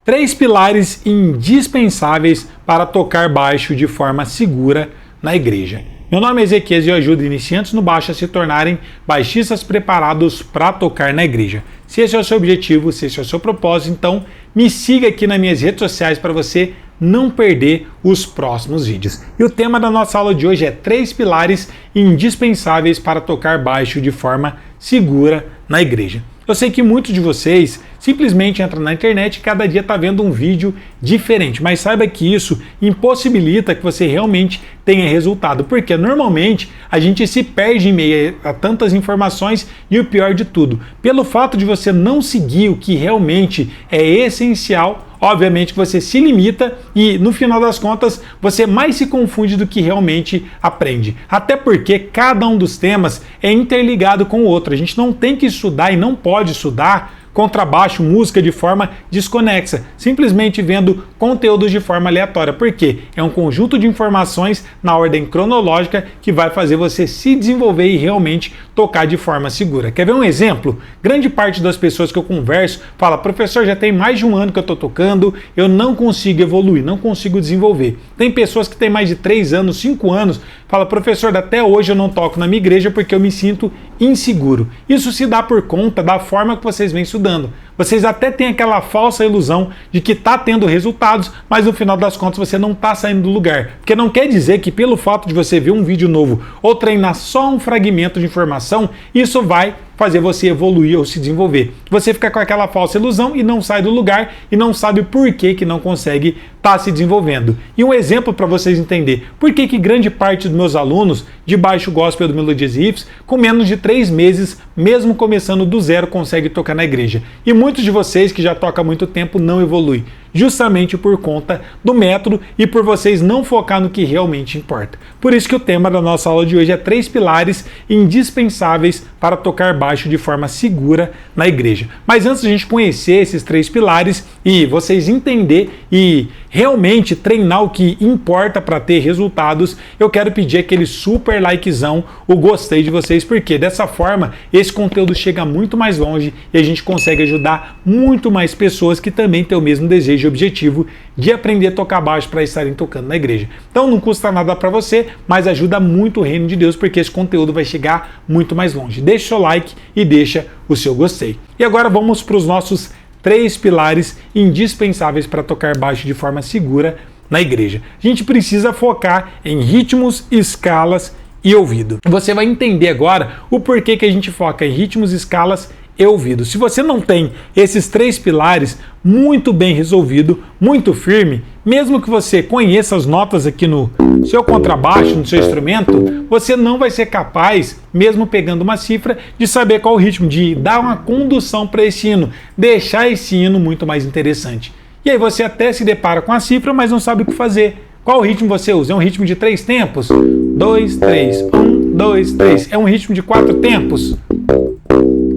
Três pilares indispensáveis para tocar baixo de forma segura na igreja. Meu nome é Ezequias e eu ajudo iniciantes no baixo a se tornarem baixistas preparados para tocar na igreja. Se esse é o seu objetivo, se esse é o seu propósito, então me siga aqui nas minhas redes sociais para você não perder os próximos vídeos. E o tema da nossa aula de hoje é três pilares indispensáveis para tocar baixo de forma segura na igreja. Eu sei que muitos de vocês simplesmente entram na internet e cada dia está vendo um vídeo diferente, mas saiba que isso impossibilita que você realmente tenha resultado, porque normalmente a gente se perde em meio a tantas informações e o pior de tudo, pelo fato de você não seguir o que realmente é essencial. Obviamente que você se limita e, no final das contas, você mais se confunde do que realmente aprende. Até porque cada um dos temas é interligado com o outro. A gente não tem que estudar e não pode estudar contrabaixo, música de forma desconexa, simplesmente vendo conteúdos de forma aleatória, porque é um conjunto de informações na ordem cronológica que vai fazer você se desenvolver e realmente tocar de forma segura. Quer ver um exemplo? Grande parte das pessoas que eu converso fala: professor, já tem mais de um ano que eu estou tocando, eu não consigo evoluir, não consigo desenvolver. Tem pessoas que têm mais de 3 anos, 5 anos, fala: professor, até hoje eu não toco na minha igreja porque eu me sinto inseguro. Isso se dá por conta da forma que vocês vêm estudando. Vocês até têm aquela falsa ilusão de que está tendo resultados, mas no final das contas você não está saindo do lugar. Porque não quer dizer que pelo fato de você ver um vídeo novo ou treinar só um fragmento de informação, isso vai fazer você evoluir ou se desenvolver. Você fica com aquela falsa ilusão e não sai do lugar e não sabe por que não consegue estar se desenvolvendo. E um exemplo para vocês entenderem por que grande parte dos meus alunos de baixo gospel do Melodias e Riffs, com menos de 3 meses, mesmo começando do zero, consegue tocar na igreja. E muitos de vocês que já tocam há muito tempo não evoluem, justamente por conta do método e por vocês não focar no que realmente importa. Por isso que o tema da nossa aula de hoje é 3 pilares indispensáveis para tocar baixo de forma segura na igreja. Mas antes de a gente conhecer esses 3 pilares e vocês entender e realmente treinar o que importa para ter resultados, eu quero pedir aquele super likezão, o gostei de vocês, porque dessa forma esse conteúdo chega muito mais longe e a gente consegue ajudar muito mais pessoas que também têm o mesmo desejo e objetivo de aprender a tocar baixo para estarem tocando na igreja. Então não custa nada para você, mas ajuda muito o reino de Deus, porque esse conteúdo vai chegar muito mais longe. Deixa o seu like e deixa o seu gostei. E agora vamos para os nossos 3 pilares indispensáveis para tocar baixo de forma segura na igreja. A gente precisa focar em ritmos, escalas e ouvido. Você vai entender agora o porquê que a gente foca em ritmos, escalas e ouvido. Se você não tem esses 3 pilares muito bem resolvido, muito firme, mesmo que você conheça as notas aqui no seu contrabaixo, no seu instrumento, você não vai ser capaz, mesmo pegando uma cifra, de saber qual o ritmo, de dar uma condução para esse hino, deixar esse hino muito mais interessante. E aí você até se depara com a cifra, mas não sabe o que fazer. Qual ritmo você usa? É um ritmo de 3 tempos? 2, 3, 1, 2, 3. É um ritmo de 4 tempos?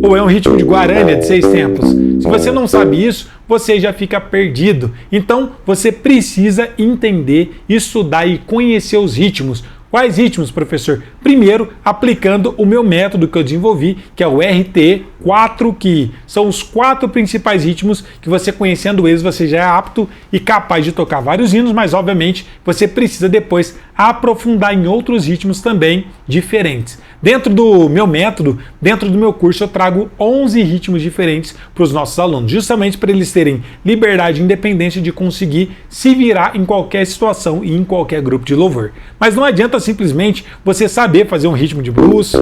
Ou é um ritmo de guarânia de 6 tempos? Se você não sabe isso, você já fica perdido. Então, você precisa entender, estudar e conhecer os ritmos. Quais ritmos, professor? Primeiro, aplicando o meu método que eu desenvolvi, que é o RT4, que são os 4 principais ritmos que você conhecendo eles, você já é apto e capaz de tocar vários hinos, mas obviamente você precisa depois aprofundar em outros ritmos também diferentes. Dentro do meu método, dentro do meu curso, eu trago 11 ritmos diferentes para os nossos alunos, justamente para eles terem liberdade e independência de conseguir se virar em qualquer situação e em qualquer grupo de louvor. Mas não adianta simplesmente você saber fazer um ritmo de blues,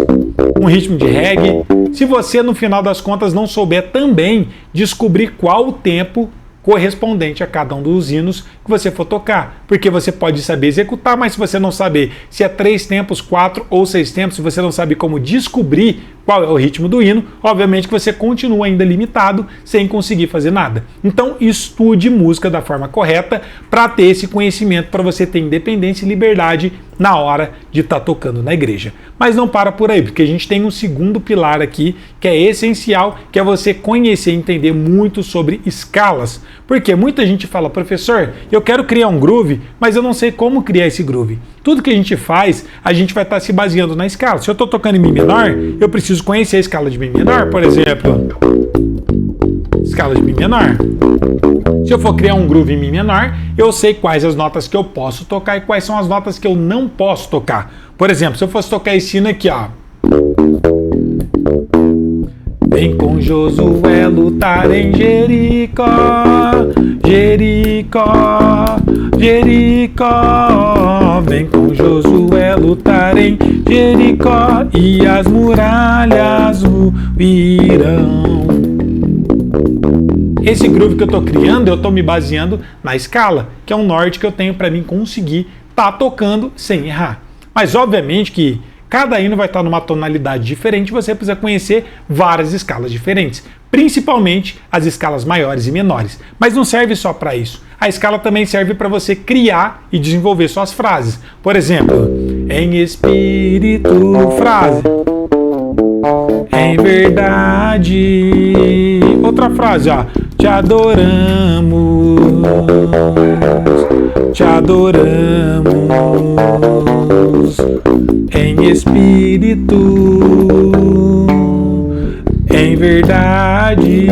um ritmo de reggae, se você no final das contas não souber também descobrir qual o tempo correspondente a cada um dos hinos que você for tocar, porque você pode saber executar, mas se você não saber se é 3 tempos, 4 ou 6 tempos, se você não sabe como descobrir qual é o ritmo do hino, obviamente que você continua ainda limitado, sem conseguir fazer nada. Então estude música da forma correta para ter esse conhecimento, para você ter independência e liberdade na hora de estar tocando na igreja. Mas não para por aí, porque a gente tem um segundo pilar aqui que é essencial, que é você conhecer e entender muito sobre escalas. Porque muita gente fala: professor, eu quero criar um groove, mas eu não sei como criar esse groove. Tudo que a gente faz, a gente vai estar se baseando na escala. Se eu estou tocando em Mi menor, eu preciso conhecer a escala de Mi menor, por exemplo. escala de Mi menor. Se eu for criar um groove em Mi menor, eu sei quais as notas que eu posso tocar e quais são as notas que eu não posso tocar. Por exemplo, se eu fosse tocar esse sino aqui, ó. Vem com Josué lutar em Jericó, Jericó, Jericó. Vem com Josué lutar em Jericó e as muralhas ruirão. Esse groove que eu tô criando, eu tô me baseando na escala, que é um norte que eu tenho para mim conseguir tá tocando sem errar. Mas obviamente que cada hino vai estar numa tonalidade diferente, você precisa conhecer várias escalas diferentes, principalmente as escalas maiores e menores. Mas não serve só para isso. A escala também serve para você criar e desenvolver suas frases. Por exemplo, em espírito, frase. Em verdade. Outra frase, ó. Te adoramos. Te adoramos. Em espírito, em verdade.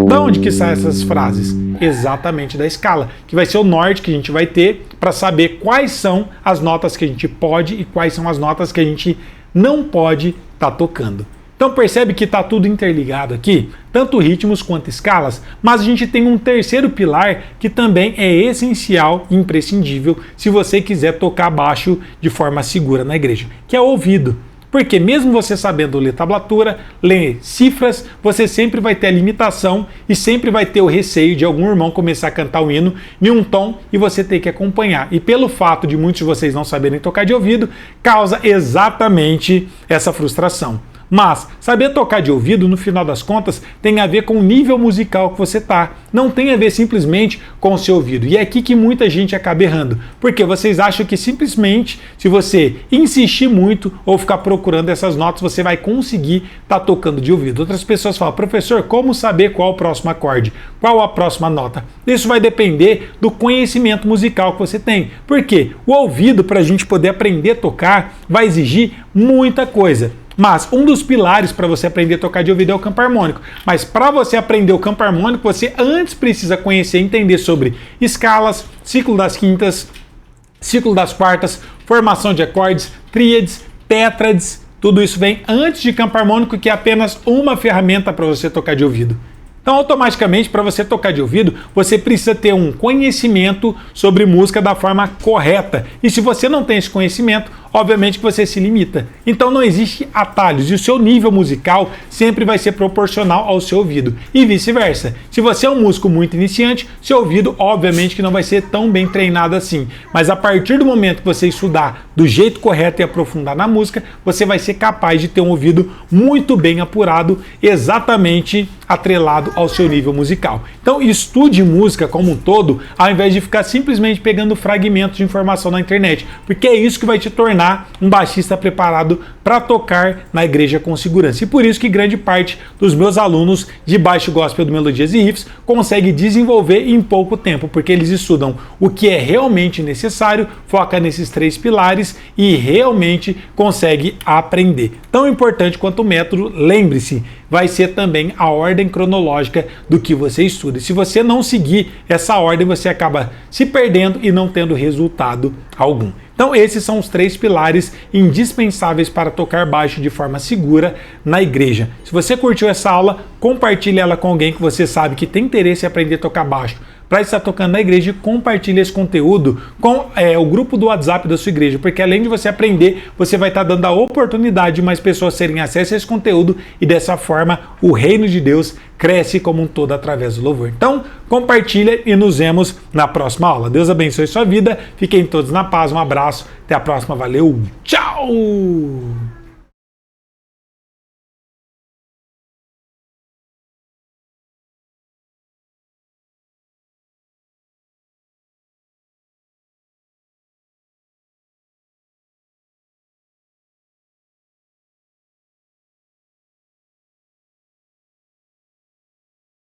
Da onde que saem essas frases? Exatamente da escala, que vai ser o norte que a gente vai ter para saber quais são as notas que a gente pode e quais são as notas que a gente não pode estar tocando. Então percebe que está tudo interligado aqui, tanto ritmos quanto escalas, mas a gente tem um terceiro pilar que também é essencial e imprescindível se você quiser tocar baixo de forma segura na igreja, que é o ouvido. Porque mesmo você sabendo ler tablatura, ler cifras, você sempre vai ter a limitação e sempre vai ter o receio de algum irmão começar a cantar o hino em um tom e você ter que acompanhar. E pelo fato de muitos de vocês não saberem tocar de ouvido, causa exatamente essa frustração. Mas saber tocar de ouvido, no final das contas, tem a ver com o nível musical que você tá. Não tem a ver simplesmente com o seu ouvido. E é aqui que muita gente acaba errando. Porque vocês acham que simplesmente, se você insistir muito ou ficar procurando essas notas, você vai conseguir estar tocando de ouvido. Outras pessoas falam, professor, como saber qual o próximo acorde? Qual a próxima nota? Isso vai depender do conhecimento musical que você tem. Porque o ouvido, para a gente poder aprender a tocar, vai exigir muita coisa. Mas um dos pilares para você aprender a tocar de ouvido é o campo harmônico. Mas para você aprender o campo harmônico, você antes precisa conhecer e entender sobre escalas, ciclo das quintas, ciclo das quartas, formação de acordes, tríades, tétrades. Tudo isso vem antes de campo harmônico, que é apenas uma ferramenta para você tocar de ouvido. Então, automaticamente, para você tocar de ouvido, você precisa ter um conhecimento sobre música da forma correta. E se você não tem esse conhecimento, obviamente que você se limita. Então não existe atalhos e o seu nível musical sempre vai ser proporcional ao seu ouvido. E vice-versa. Se você é um músico muito iniciante, seu ouvido obviamente que não vai ser tão bem treinado assim. Mas a partir do momento que você estudar do jeito correto e aprofundar na música, você vai ser capaz de ter um ouvido muito bem apurado, exatamente atrelado ao seu nível musical. Então estude música como um todo, ao invés de ficar simplesmente pegando fragmentos de informação na internet, porque é isso que vai te tornar um baixista preparado para tocar na igreja com segurança. E por isso que grande parte dos meus alunos de baixo gospel do Melodias e Riffs consegue desenvolver em pouco tempo, porque eles estudam o que é realmente necessário, foca nesses 3 pilares e realmente consegue aprender. Tão importante quanto o método, lembre-se, vai ser também a ordem cronológica do que você estuda. E se você não seguir essa ordem, você acaba se perdendo e não tendo resultado algum. Então esses são os 3 pilares indispensáveis para tocar baixo de forma segura na igreja. Se você curtiu essa aula, compartilhe ela com alguém que você sabe que tem interesse em aprender a tocar baixo para estar tocando na igreja, e compartilhe esse conteúdo com o grupo do WhatsApp da sua igreja, porque além de você aprender, você vai estar dando a oportunidade de mais pessoas terem acesso a esse conteúdo e dessa forma o reino de Deus cresce como um todo através do louvor. Então, compartilha e nos vemos na próxima aula. Deus abençoe sua vida, fiquem todos na paz, um abraço, até a próxima, valeu, tchau!